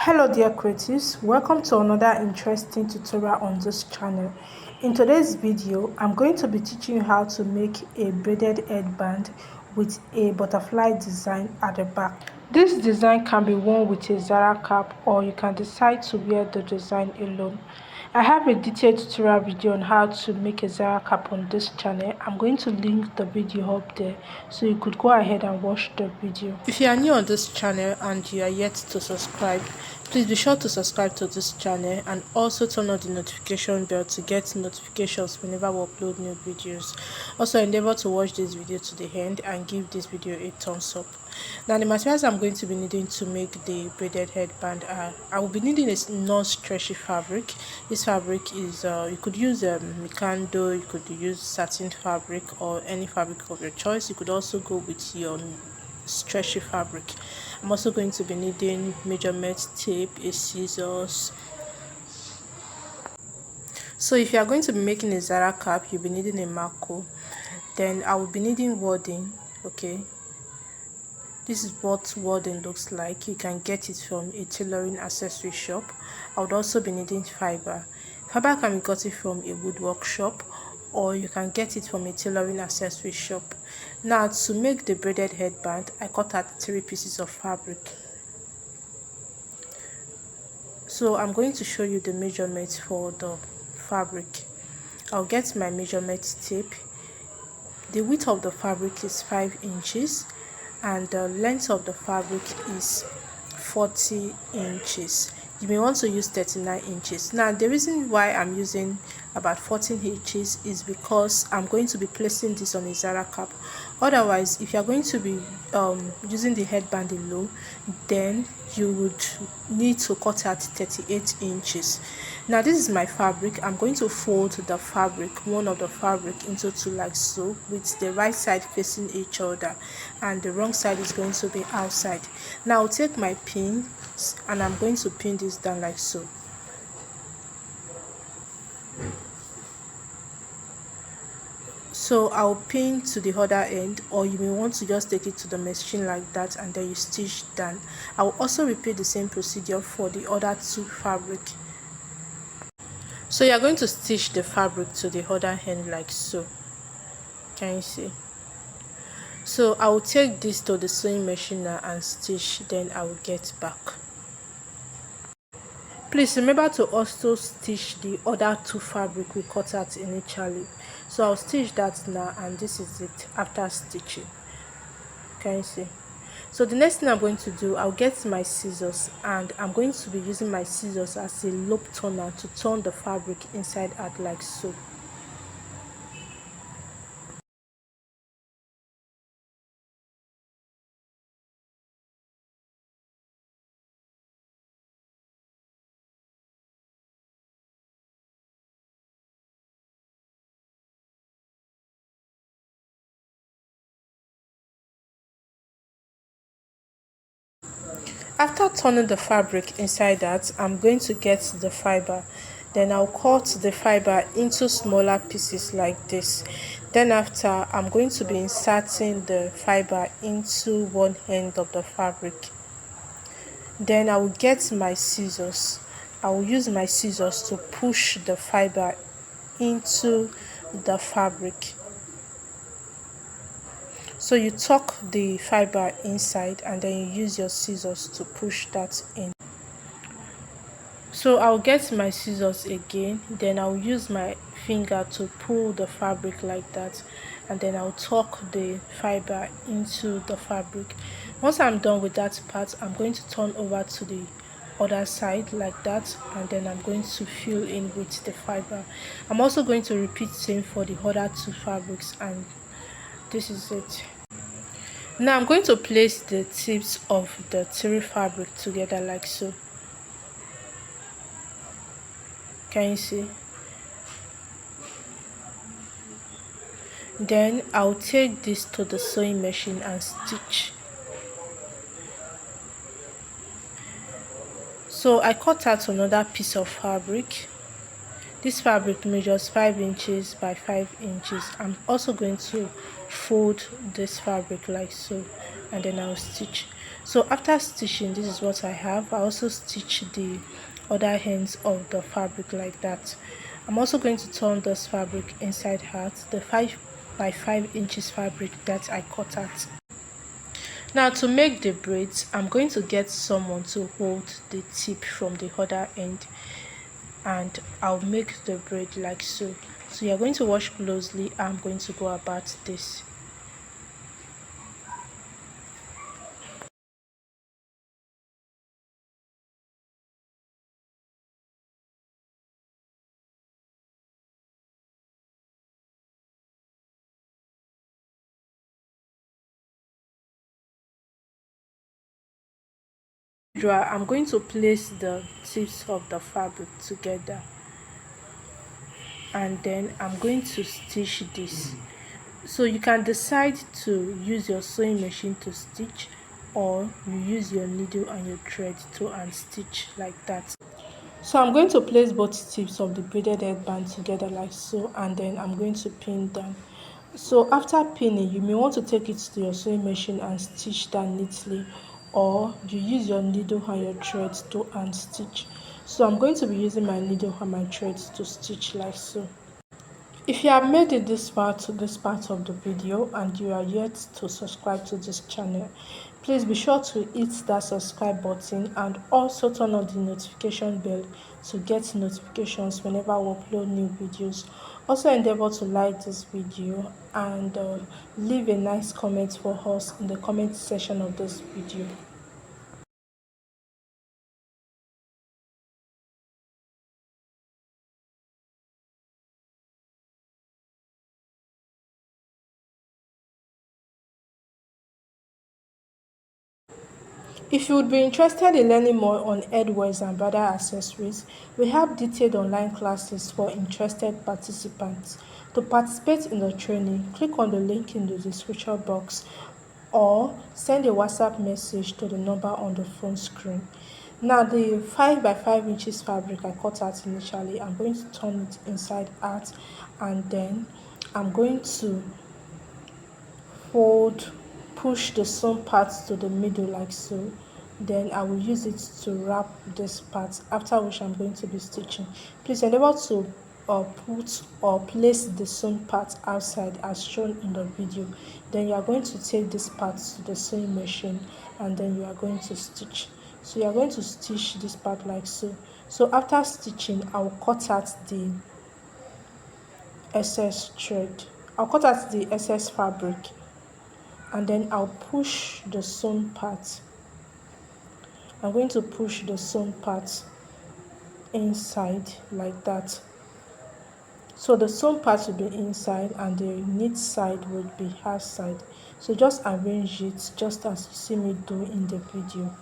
Hello dear creatives, welcome to another interesting tutorial on this channel. In today's video, I'm going to be teaching you how to make a braided headband with a butterfly design at the back. This design can be worn with a Zara cap, or you can decide to wear the design alone. I have a detailed tutorial video on how to make a Zara cap on this channel. I'm going to link the video up there so you could go ahead and watch the video. If you are new on this channel and you are yet to subscribe, please be sure to subscribe to this channel and also turn on the notification bell to get notifications whenever we upload new videos. Also endeavor to watch this video to the end and give this video a thumbs up. Now the materials I'm going to be needing to make the braided headband are, I will be needing a non-stretchy fabric. This fabric is, you could use Mikando, you could use satin fabric or any fabric of your choice. You could also go with your stretchy fabric. I'm also going to be needing measurement tape, a scissors. So if you are going to be making a Zara cap, you'll be needing a marco. Then I will be needing wording. Okay, this is what wording looks like. You can get it from a tailoring accessory shop. I would also be needing fiber. Fiber can be gotten from a woodwork shop, or you can get it from a tailoring accessory shop. Now to make the braided headband, I cut out 3 pieces of fabric. So I'm going to show you the measurements for the fabric. I'll get my measurement tape. The width of the fabric is 5 inches and the length of the fabric is 40 inches. You may want to use 39 inches. Now the reason why I'm using about 14 inches is because I'm going to be placing this on a Zara cap. Otherwise, if you're going to be using the headband alone, then you would need to cut out 38 inches. Now this is my fabric. I'm going to fold the fabric, one of the fabric, into 2 like so, with the right side facing each other and the wrong side is going to be outside. Now I'll take my pins and I'm going to pin this down like so. So I'll pin to the other end, or you may want to just take it to the machine like that and then you stitch down. I will also repeat the same procedure for the other 2 fabric. So you are going to stitch the fabric to the other end like so. Can you see? So I will take this to the sewing machine now and stitch, then I will get back. Please remember to also stitch the other 2 fabric we cut out initially. So I'll stitch that now, and this is it after stitching. Can you see? So the next thing I'm going to do, I'll get my scissors and I'm going to be using my scissors as a loop turner to turn the fabric inside out like so. After turning the fabric inside out, I'm going to get the fiber. Then I'll cut the fiber into smaller pieces like this. Then after, I'm going to be inserting the fiber into one end of the fabric. Then I will get my scissors. I will use my scissors to push the fiber into the fabric. So you tuck the fiber inside and then you use your scissors to push that in. So I'll get my scissors again, then I'll use my finger to pull the fabric like that, and then I'll tuck the fiber into the fabric. Once I'm done with that part, I'm going to turn over to the other side like that, and then I'm going to fill in with the fiber. I'm also going to repeat same for the other 2 fabrics, and this is it. Now I'm going to place the tips of the 3 fabric together like so. Can you see? Then I'll take this to the sewing machine and stitch. So I cut out another piece of fabric. This fabric measures 5 inches by 5 inches. I'm also going to fold this fabric like so, and then I'll stitch. So after stitching, this is what I have. I also stitch the other ends of the fabric like that. I'm also going to turn this fabric inside out, the 5 by 5 inches fabric that I cut out. Now to make the braids, I'm going to get someone to hold the tip from the other end, and I'll make the braid like so. So you're going to watch closely. I'm going to go about this. I'm going to place the tips of the fabric together, and then I'm going to stitch this. So you can decide to use your sewing machine to stitch, or you use your needle and your thread to unstitch like that. So I'm going to place both tips of the braided headband together like so, and then I'm going to pin them. So after pinning, you may want to take it to your sewing machine and stitch that neatly, or you use your needle and your threads to unstitch. So I'm going to be using my needle and my threads to stitch like so. If you have made it this far to this part of the video and you are yet to subscribe to this channel, please be sure to hit that subscribe button and also turn on the notification bell to get notifications whenever we upload new videos. Also endeavor to like this video and leave a nice comment for us in the comment section of this video. If you would be interested in learning more on headwears and bridal accessories, we have detailed online classes for interested participants. To participate in the training, click on the link in the description box or send a WhatsApp message to the number on the phone screen. Now the 5 by 5 inches fabric I cut out initially, I'm going to turn it inside out, and then I'm going to fold, push the sewn part to the middle like so. Then I will use it to wrap this part, after which I'm going to be stitching. Please endeavor to put or place the sewn part outside as shown in the video. Then you are going to take this part to the sewing machine, and then you are going to stitch. So you are going to stitch this part like so. So after stitching, I will cut out the excess thread. I'll cut out the excess fabric, and then I'll push the sewn part. I'm going to push the sewn part inside like that. So the sewn part will be inside and the knit side will be outside. So just arrange it just as you see me do in the video.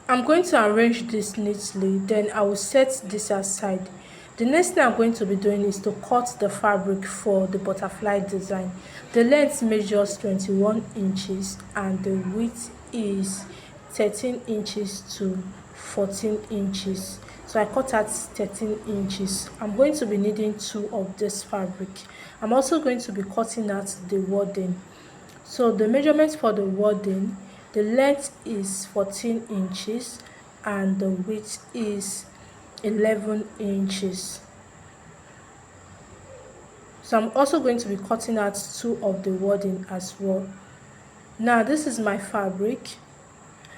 I'm going to arrange this neatly, then I will set this aside. The next thing I'm going to be doing is to cut the fabric for the butterfly design. The length measures 21 inches and the width is 13 inches to 14 inches. So I cut out 13 inches. I'm going to be needing 2 of this fabric. I'm also going to be cutting out the wording. So the measurement for the wording, the length is 14 inches and the width is 11 inches. So I'm also going to be cutting out 2 of the wording as well. Now this is my fabric.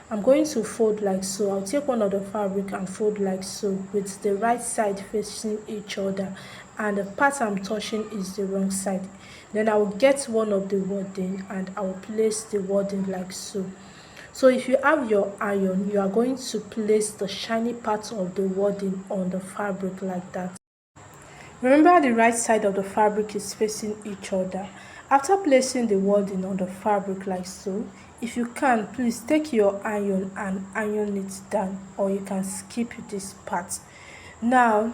I'm going to fold like so. I'll take one of the fabric and fold like so with the right side facing each other, and the part I'm touching is the wrong side. Then I will get one of the wording and I will place the wording like so. So if you have your iron, you are going to place the shiny part of the wording on the fabric like that. Remember, the right side of the fabric is facing each other, After placing the wording on the fabric like so, if you can, please take your iron and iron it down, or you can skip this part. Now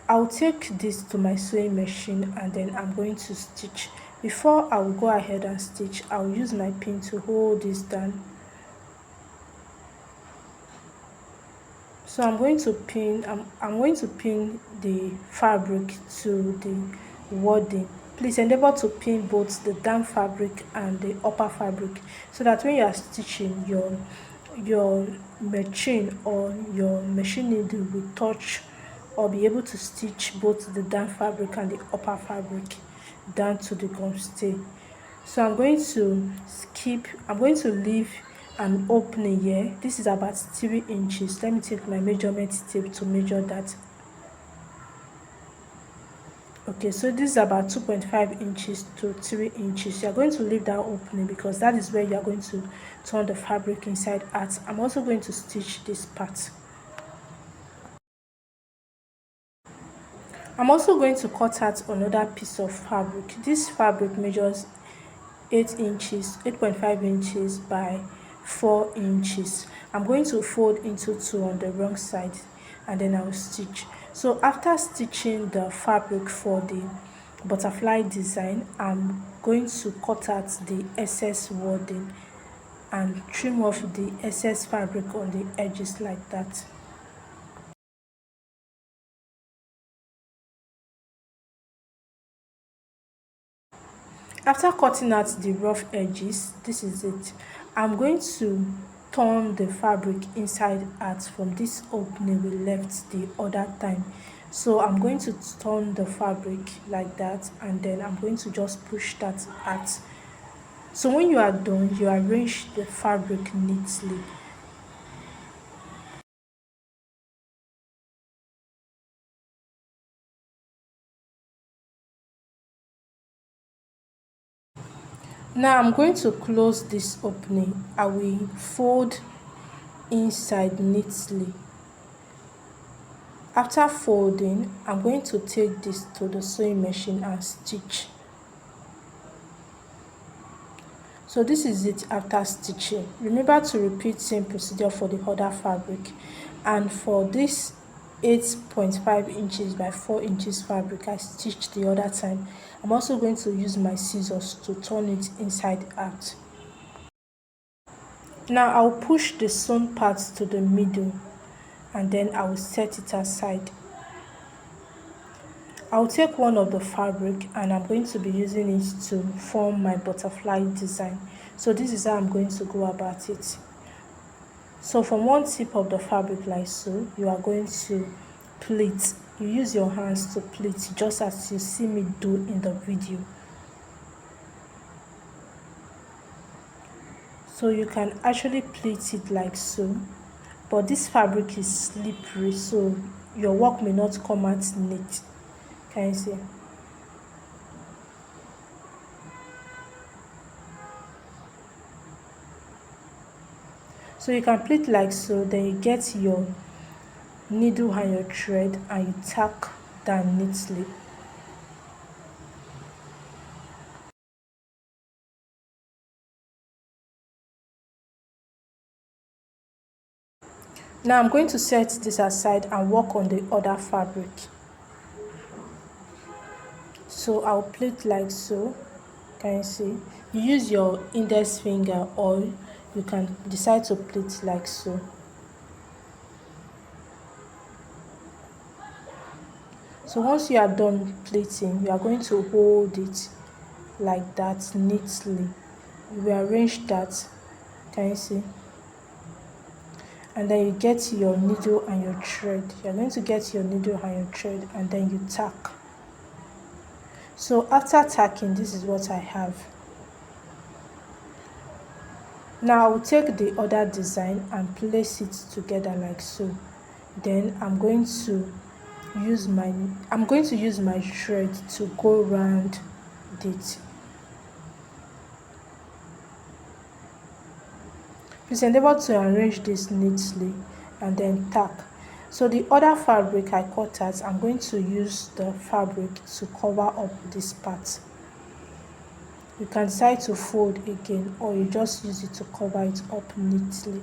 I'll take this to my sewing machine and then I'm going to stitch. Before I will go ahead and stitch, I'll use my pin to hold this down. So I'm going to pin the fabric to the wording. Please endeavor to pin both the down fabric and the upper fabric, so that when you are stitching, your machine or your machine needle will touch or be able to stitch both the down fabric and the upper fabric down to the gum stay. So I'm going to leave an opening here. This is about 3 inches. Let me take my measurement tape to measure that. Okay, so this is about 2.5 inches to 3 inches. You are going to leave that opening because that is where you are going to turn the fabric inside out. I'm also going to stitch this part. I'm also going to cut out another piece of fabric. This fabric measures 8.5 inches by 4 inches. I'm going to fold into 2 on the wrong side and then I'll stitch. So after stitching the fabric for the butterfly design, I'm going to cut out the excess wording and trim off the excess fabric on the edges like that. After cutting out the rough edges, this is it. I'm going to turn the fabric inside out from this opening we left the other time. So I'm going to turn the fabric like that and then I'm going to just push that out. So when you are done, you arrange the fabric neatly. Now I'm going to close this opening. I will fold inside neatly. After folding, I'm going to take this to the sewing machine and stitch. So this is it after stitching. Remember to repeat same procedure for the other fabric. And for this 8.5 inches by 4 inches fabric I stitched the other time, I'm also going to use my scissors to turn it inside out. Now I'll push the sewn part to the middle and then I will set it aside. I'll take one of the fabric and I'm going to be using it to form my butterfly design. So this is how I'm going to go about it. So from one tip of the fabric like so, you are going to pleat. You use your hands to pleat just as you see me do in the video. So you can actually pleat it like so, but this fabric is slippery, so your work may not come out neat. Can you see? So you can pleat like so, then you get your needle and your thread and you tack down neatly. Now I'm going to set this aside and work on the other fabric. So I'll pleat like so. Can you see? You use your index finger or you can decide to pleat like so. So once you are done pleating, you are going to hold it like that neatly. You will arrange that. Can you see? And then you get your needle and your thread. You're going to get your needle and your thread and then you tack. So after tacking, this is what I have. Now I will take the other design and place it together like so. Then I'm going to use my thread to go around it. Please endeavor to arrange this neatly and then tack. So the other fabric I cut out, I'm going to use the fabric to cover up this part. You can decide to fold again, or you just use it to cover it up neatly.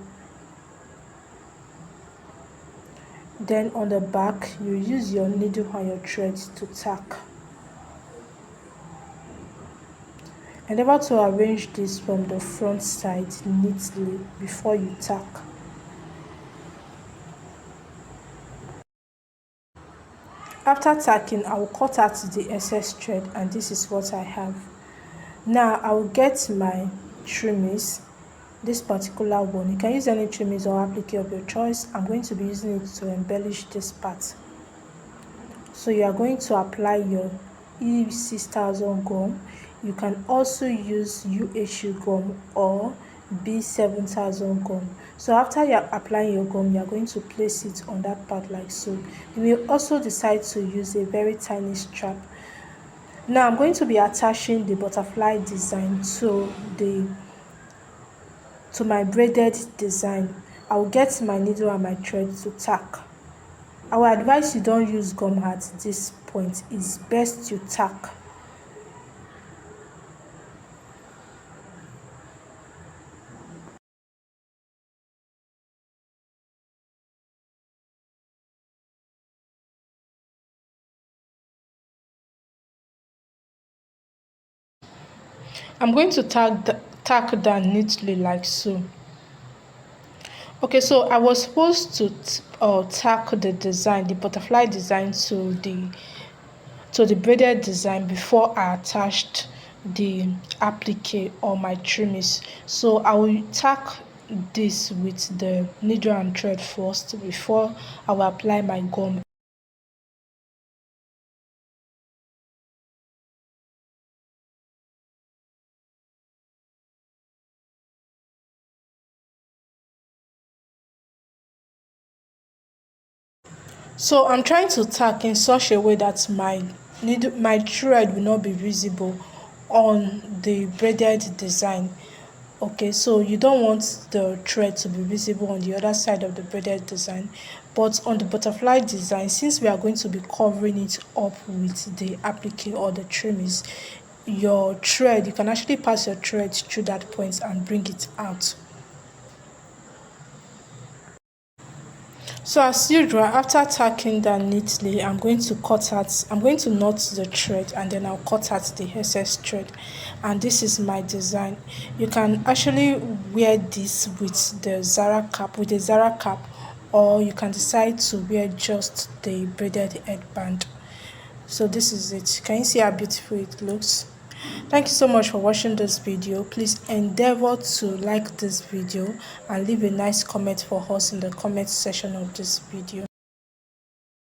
Then on the back, you use your needle and your thread to tack. Endeavor to arrange this from the front side neatly before you tack. After tacking, I will cut out the excess thread, and this is what I have. Now I will get my trimmings, this particular one. You can use any trimmings or applique of your choice. I'm going to be using it to embellish this part. So you are going to apply your E6000 gum. You can also use UHU gum or B7000 gum. So after you are applying your gum, you are going to place it on that part like so. You will also decide to use a very tiny strap. Now I'm going to be attaching the butterfly design to my braided design. I will get my needle and my thread to tack. I will advise you don't use gum at this point. It's best you tack. I'm going to tack down neatly like so. Okay, so I was supposed to tack the design, the butterfly design, to the braided design before I attached the applique or my trimmings. So I will tack this with the needle and thread first before I will apply my gum. So I'm trying to tack in such a way that my thread will not be visible on the braided design. Okay, so you don't want the thread to be visible on the other side of the braided design, but on the butterfly design, since we are going to be covering it up with the applique or the trimmings, your thread, you can actually pass your thread through that point and bring it out. So as usual, after tacking that neatly, I'm going to knot the thread, and then I'll cut out the excess thread. And this is my design. You can actually wear this with the Zara cap, or you can decide to wear just the braided headband. So this is it. Can you see how beautiful it looks? Thank you so much for watching this video. Please endeavor to like this video and leave a nice comment for us in the comment section of this video.